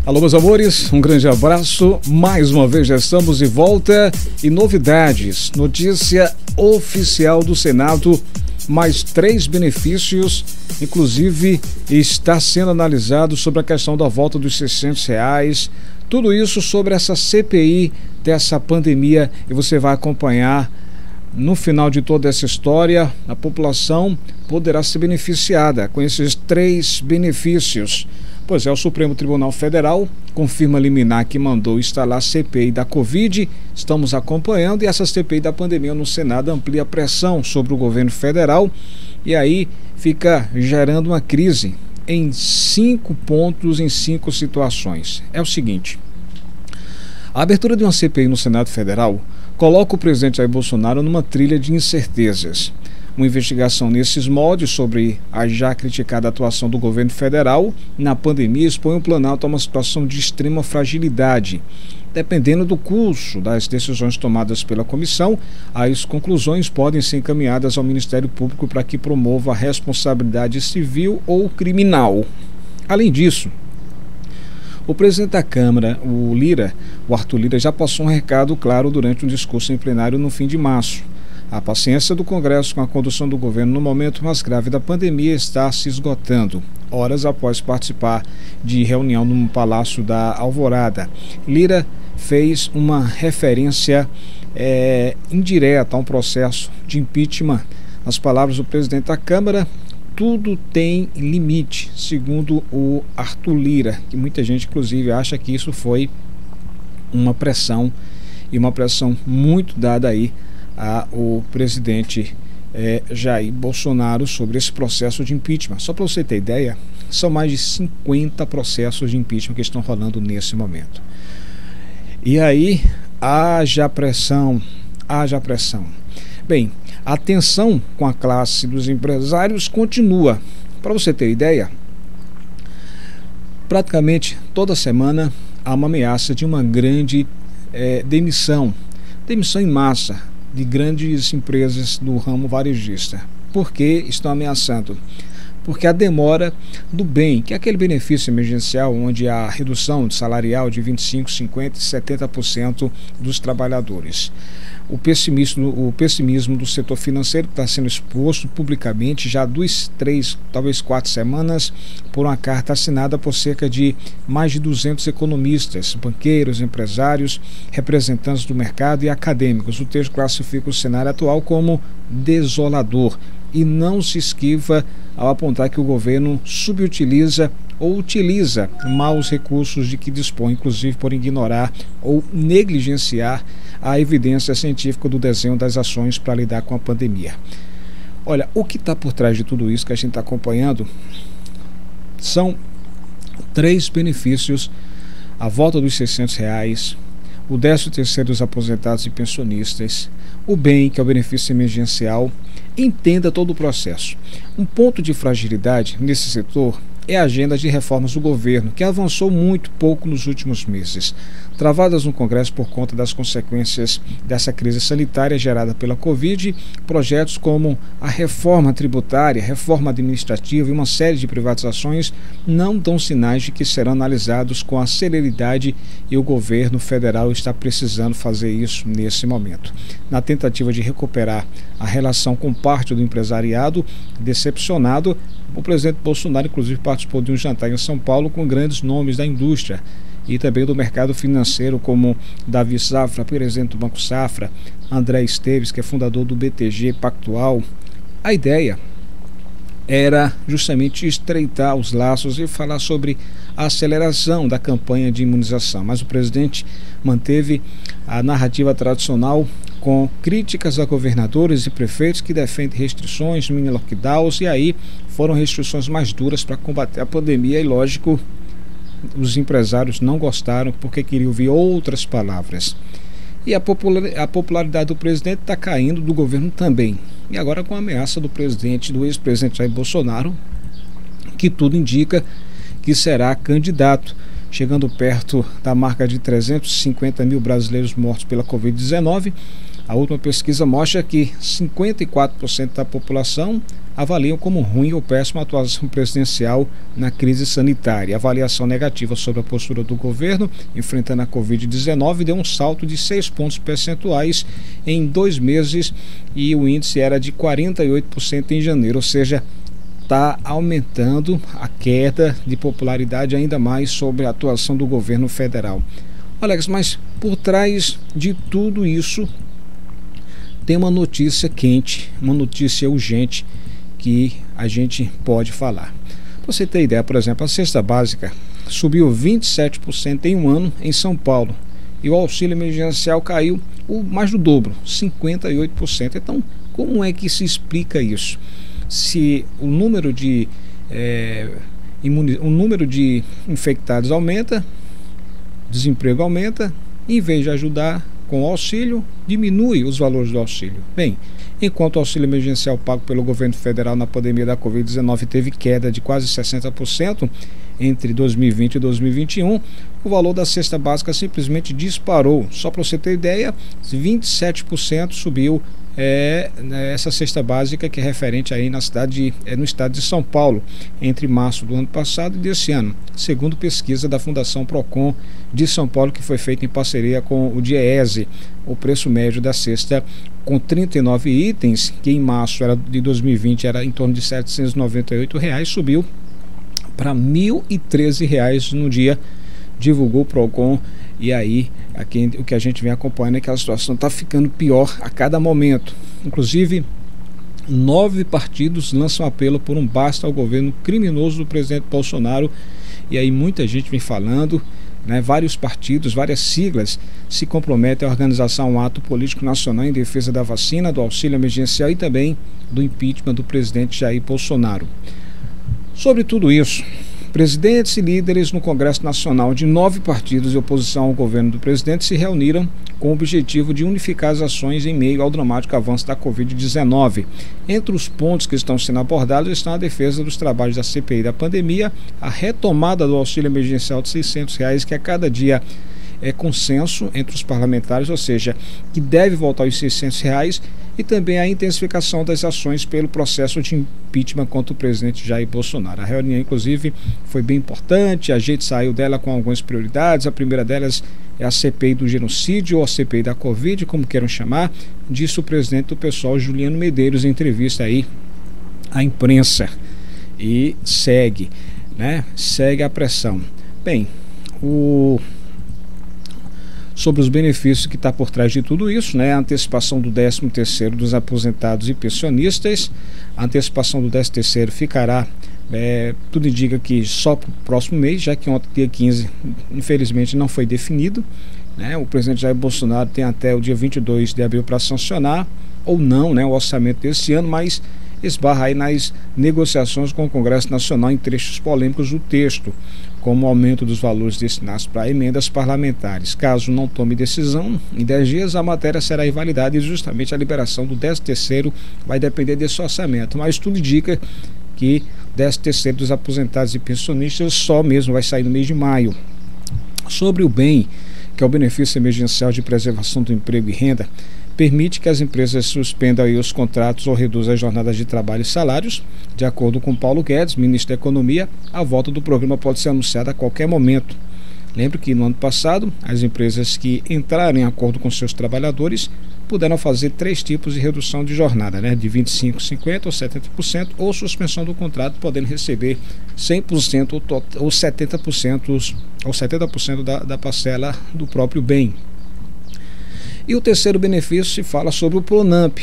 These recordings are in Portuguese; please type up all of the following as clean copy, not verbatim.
Alô, meus amores, um grande abraço. Mais uma vez já estamos de volta e novidades. Notícia oficial do Senado, mais 3 benefícios, inclusive está sendo analisado sobre a questão da volta dos R$600. Tudo isso sobre essa CPI dessa pandemia e você vai acompanhar. No final de toda essa história, a população poderá ser beneficiada com esses 3 benefícios. Pois é, o Supremo Tribunal Federal confirma liminar que mandou instalar a CPI da Covid. Estamos acompanhando e essa CPI da pandemia no Senado amplia a pressão sobre o governo federal e aí fica gerando uma crise em 5 pontos, em 5 situações. É o seguinte: a abertura de uma CPI no Senado Federal coloca o presidente Jair Bolsonaro numa trilha de incertezas. Uma investigação nesses moldes sobre a já criticada atuação do governo federal na pandemia expõe o Planalto a uma situação de extrema fragilidade. Dependendo do curso das decisões tomadas pela comissão, as conclusões podem ser encaminhadas ao Ministério Público para que promova a responsabilidade civil ou criminal. Além disso, o presidente da Câmara, o Arthur Lira, já passou um recado claro durante um discurso em plenário no fim de março. A paciência do Congresso com a condução do governo no momento mais grave da pandemia está se esgotando. Horas após participar de reunião no Palácio da Alvorada, Lira fez uma referência indireta a um processo de impeachment. As palavras do presidente da Câmara: tudo tem limite, segundo o Arthur Lira, que muita gente inclusive acha que isso foi uma pressão, e uma pressão muito dada aí ao presidente Jair Bolsonaro sobre esse processo de impeachment. Só para você ter ideia, são mais de 50 processos de impeachment que estão rolando nesse momento. E aí, haja pressão, haja pressão. Bem, a tensão com a classe dos empresários continua. Para você ter ideia, praticamente toda semana há uma ameaça de uma grande demissão em massa de grandes empresas do ramo varejista. Por que estão ameaçando? Porque a demora do bem, que é aquele benefício emergencial onde há redução salarial de 25%, 50% e 70% dos trabalhadores. O pessimismo do setor financeiro está sendo exposto publicamente já há 2, 3, talvez 4 semanas por uma carta assinada por cerca de mais de 200 economistas, banqueiros, empresários, representantes do mercado e acadêmicos. O texto classifica o cenário atual como desolador e não se esquiva ao apontar que o governo subutiliza ou utiliza mal os recursos de que dispõe, inclusive por ignorar ou negligenciar a evidência científica do desenho das ações para lidar com a pandemia. Olha, o que está por trás de tudo isso que a gente está acompanhando são 3 benefícios: a volta dos R$600, o 13º dos aposentados e pensionistas, o bem, que é o benefício emergencial. Entenda todo o processo. Um ponto de fragilidade nesse setor é a agenda de reformas do governo, que avançou muito pouco nos últimos meses, travadas no Congresso por conta das consequências dessa crise sanitária gerada pela Covid. Projetos como a reforma tributária, reforma administrativa e uma série de privatizações não dão sinais de que serão analisados com a celeridade, e o governo federal está precisando fazer isso nesse momento. Na tentativa de recuperar a relação com parte do empresariado decepcionado, o presidente Bolsonaro inclusive participou de um jantar em São Paulo com grandes nomes da indústria e também do mercado financeiro, como Davi Safra, presidente do Banco Safra, André Esteves, que é fundador do BTG Pactual. A ideia era justamente estreitar os laços e falar sobre a aceleração da campanha de imunização, mas o presidente manteve a narrativa tradicional com críticas a governadores e prefeitos que defendem restrições, mini lockdowns, e aí foram restrições mais duras para combater a pandemia. E lógico, os empresários não gostaram porque queriam ouvir outras palavras. E a popularidade do presidente está caindo, do governo também. E agora com a ameaça do ex-presidente Jair Bolsonaro, que tudo indica que será candidato, chegando perto da marca de 350 mil brasileiros mortos pela Covid-19. A última pesquisa mostra que 54% da população avaliam como ruim ou péssima a atuação presidencial na crise sanitária. A avaliação negativa sobre a postura do governo enfrentando a Covid-19 deu um salto de 6 pontos percentuais em 2 meses e o índice era de 48% em janeiro, ou seja, está aumentando a queda de popularidade ainda mais sobre a atuação do governo federal. Alex, mas por trás de tudo isso tem uma notícia quente, uma notícia urgente que a gente pode falar. Para você ter ideia, por exemplo, a cesta básica subiu 27% em um ano em São Paulo e o auxílio emergencial caiu mais do dobro, 58%. Então, como é que se explica isso? Se o número de infectados aumenta, desemprego aumenta, em vez de ajudar com o auxílio, diminui os valores do auxílio. Bem, enquanto o auxílio emergencial pago pelo governo federal na pandemia da Covid-19 teve queda de quase 60% entre 2020 e 2021, o valor da cesta básica simplesmente disparou. Só para você ter ideia, 27% subiu essa cesta básica, que é referente aí no estado de São Paulo, entre março do ano passado e desse ano, segundo pesquisa da Fundação Procon de São Paulo, que foi feita em parceria com o Diese. O preço médio da cesta, com 39 itens, que em março de 2020 era em torno de R$ 798, subiu para R$ 1.013 no dia, divulgou o Procon. E aí, aqui, o que a gente vem acompanhando é que a situação está ficando pior a cada momento. Inclusive, 9 partidos lançam apelo por um basta ao governo criminoso do presidente Bolsonaro. E aí muita gente vem falando, né, vários partidos, várias siglas se comprometem a organizar um ato político nacional em defesa da vacina, do auxílio emergencial e também do impeachment do presidente Jair Bolsonaro. Sobre tudo isso, presidentes e líderes no Congresso Nacional de 9 partidos de oposição ao governo do presidente se reuniram com o objetivo de unificar as ações em meio ao dramático avanço da Covid-19. Entre os pontos que estão sendo abordados estão a defesa dos trabalhos da CPI da pandemia, a retomada do auxílio emergencial de R$ 600, que a cada dia é consenso entre os parlamentares, ou seja, que deve voltar aos R$ 600, e também a intensificação das ações pelo processo de impeachment contra o presidente Jair Bolsonaro. A reunião, inclusive, foi bem importante, a gente saiu dela com algumas prioridades. A primeira delas é a CPI do genocídio, ou a CPI da Covid, como queiram chamar, disse o presidente do PSOL, Juliano Medeiros, em entrevista aí à imprensa. E segue, né? Segue a pressão. Bem, sobre os benefícios que está por trás de tudo isso, né? A antecipação do 13º dos aposentados e pensionistas. A antecipação do 13º ficará, tudo indica que só para o próximo mês, já que ontem, dia 15, infelizmente não foi definido, né? O presidente Jair Bolsonaro tem até o dia 22 de abril para sancionar ou não, né, o orçamento desse ano, mas esbarra aí nas negociações com o Congresso Nacional em trechos polêmicos do texto, como o aumento dos valores destinados para emendas parlamentares. Caso não tome decisão, em 10 dias a matéria será invalidada e justamente a liberação do 13º vai depender desse orçamento. Mas tudo indica que 13º dos aposentados e pensionistas só mesmo vai sair no mês de maio. Sobre o BEM, que é o benefício emergencial de preservação do emprego e renda, permite que as empresas suspendam aí os contratos ou reduzam as jornadas de trabalho e salários. De acordo com Paulo Guedes, ministro da Economia, a volta do programa pode ser anunciada a qualquer momento. Lembre que no ano passado, as empresas que entraram em acordo com seus trabalhadores puderam fazer 3 tipos de redução de jornada, né, de 25%, 50% ou 70%, ou suspensão do contrato, podendo receber 100% ou 70% da parcela do próprio bem. E o terceiro benefício se fala sobre o Pronamp.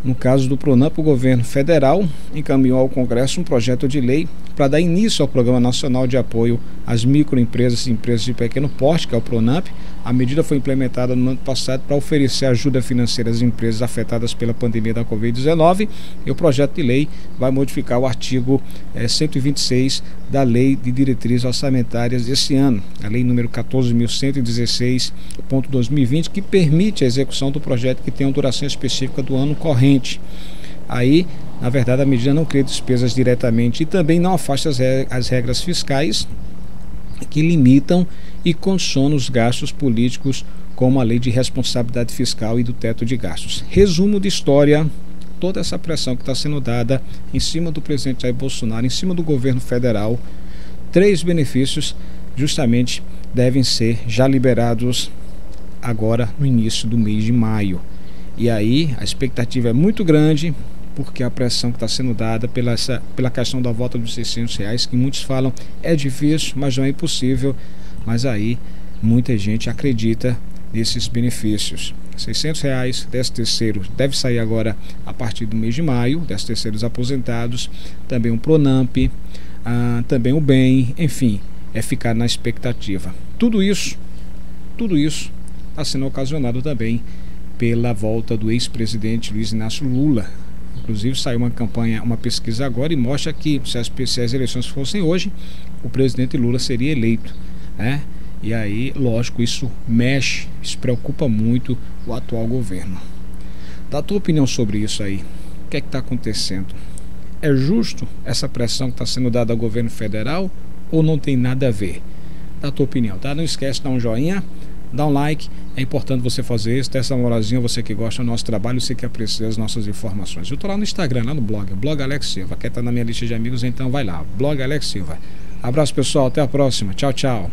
No caso do Pronamp, o governo federal encaminhou ao Congresso um projeto de lei para dar início ao Programa Nacional de Apoio às Microempresas e Empresas de Pequeno Porte, que é o Pronamp. A medida foi implementada no ano passado para oferecer ajuda financeira às empresas afetadas pela pandemia da Covid-19, e o projeto de lei vai modificar o artigo 126 da Lei de Diretrizes Orçamentárias desse ano, a Lei número 14.116.2020, que permite a execução do projeto que tem uma duração específica do ano corrente. Aí, na verdade, a medida não cria despesas diretamente e também não afasta as regras fiscais que limitam e condicionam os gastos políticos como a lei de responsabilidade fiscal e do teto de gastos. Resumo de história: toda essa pressão que está sendo dada em cima do presidente Jair Bolsonaro, em cima do governo federal, 3 benefícios justamente devem ser já liberados agora no início do mês de maio. E aí a expectativa é muito grande, porque a pressão que está sendo dada pela questão da volta dos R$600, que muitos falam é difícil, mas não é impossível. Mas aí muita gente acredita nesses benefícios. R$600, 13º deve sair agora a partir do mês de maio, 13º aposentados, também o Pronamp, também o BEM, enfim, é ficar na expectativa. Tudo isso está sendo ocasionado também pela volta do ex-presidente Luiz Inácio Lula. Inclusive saiu uma pesquisa agora e mostra que se as eleições fossem hoje, o presidente Lula seria eleito, né? E aí, lógico, isso mexe, isso preocupa muito o atual governo. Dá a tua opinião sobre isso aí. O que é que está acontecendo? É justo essa pressão que está sendo dada ao governo federal ou não tem nada a ver? Dá a tua opinião, tá? Não esquece de dar um joinha, dá um like. É importante você fazer isso, ter essa moralzinha, você que gosta do nosso trabalho, você que aprecia as nossas informações. Eu tô lá no Instagram, lá no blog Alex Silva. Quer estar na minha lista de amigos, então vai lá, blog Alex Silva. Abraço, pessoal, até a próxima. Tchau, tchau.